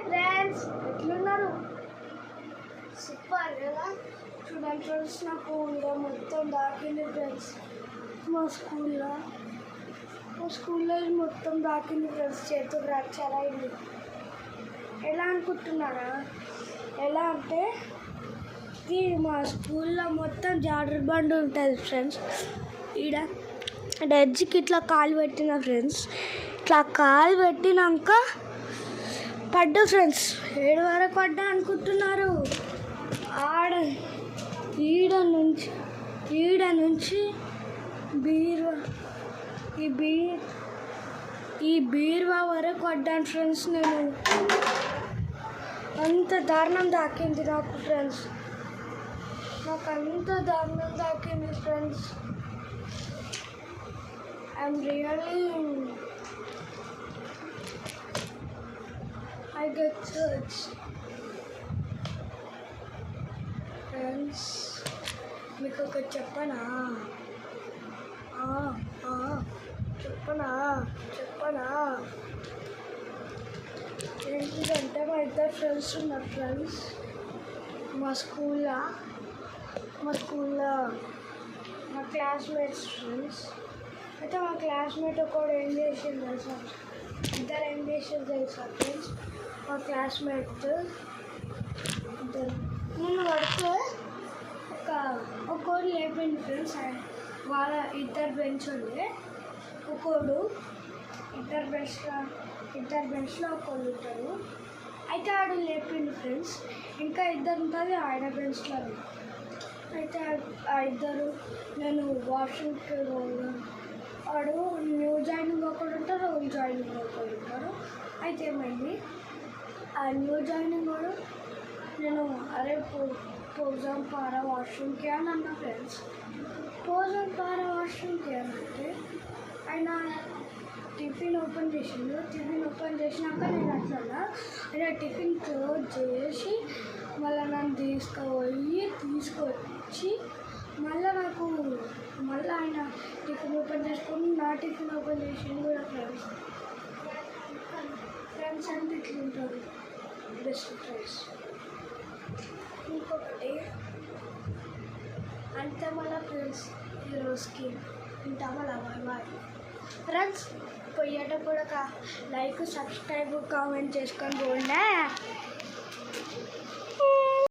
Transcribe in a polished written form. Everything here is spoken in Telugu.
ఫ్రెండ్స్ ఎట్లున్నారు? సూపర్ కదా. చూడండి ఫ్రెండ్స్, నాకు ఇంకా మొత్తం దాకింది ఫ్రెండ్స్. మా స్కూల్లో మొత్తం దాకింది ఫ్రెండ్స్. చేతులు ఫ్రాక్చర్ అయింది. ఎలా అనుకుంటున్నారా? ఎలా అంటే ఇది మా స్కూల్లో మొత్తం జారుడు బండి ఉంటుంది ఫ్రెండ్స్. ఈడ ఎడ్జ్కి ఇట్లా కాలు పెట్టిన ఫ్రెండ్స్. ఇట్లా కాలు పెట్టినాక పడ్డా ఫ్రెండ్స్. ఏడు వరకు పడ్డా అనుకుంటున్నారు? ఈడ నుంచి ఈ బీరువా వరకు పడ్డాను ఫ్రెండ్స్. నేను అంత దారుణం దాకింది నాకు ఫ్రెండ్స్. నాకు అంత దారుణం దాకింది friends. I'm really I get touched. Friends, మీకు ఒకటి చెప్పనా? చెప్పనా ఏంటిదంటే మా ఇద్దరు ఫ్రెండ్స్ ఉన్నారు ఫ్రెండ్స్. మా స్కూల్లో మా క్లాస్మేట్స్ ఫ్రెండ్స్. అయితే మా క్లాస్మేట్ ఒకడు ఏం చేసింది తెలుసా? ఇద్దరు ఏం చేసింది తెలుసా ఫ్రెండ్స్? మా క్లాస్మేట్ నేను పడితే ఒకడు లేపింది ఫ్రెండ్స్. వాళ్ళ ఇద్దరు బెంచ్ ఉండే. ఇద్దరు బెంచ్లో ఒకడు ఉంటాడు. అయితే ఆడు లేపింది ఫ్రెండ్స్. ఇంకా ఇద్దరు ఉంటుంది ఆయన బెంచ్లో. అయితే ఆ ఇద్దరు నేను వాష్రూమ్కి వాడు న్యూ జాయినింగ్ ఒకడు ఉంటారు, ఓల్డ్ జాయినింగ్ ఒకడు ఉంటారు. అయితే ఏమైంది, ఆ న్యూ జాయినింగ్ వాడు నేను అరే పోజాం పారా వాష్రూమ్కి అని అన్న ఫ్రెండ్స్. పోజాం పారా వాష్రూమ్కి అని అంటే ఆయన టిఫిన్ ఓపెన్ చేసిండు. టిఫిన్ ఓపెన్ చేసినాక నేను అట్లా ఆయన టిఫిన్ క్లోజ్ చేసి మళ్ళీ నన్ను తీసుకొచ్చి మళ్ళీ ఆయన టిఫిన్ ఓపెన్ చేసుకొని నా టిఫిన్ ఓపెన్ చేసిండు కూడా ఫ్రెండ్స్. ఫ్రెండ్స్ అంటే ఇట్లుంటారు, బెస్ట్ ఫ్రెండ్స్. ఇంకొకటి అంతే మళ్ళీ ఫ్రెండ్స్. ఈరోజుకి ఇంత మళ్ళీ బాయ్ ఫ్రెండ్స్. పోయేటప్పుడు ఒక లైక్, సబ్స్క్రైబ్, కామెంట్ చేసుకొని పోండి.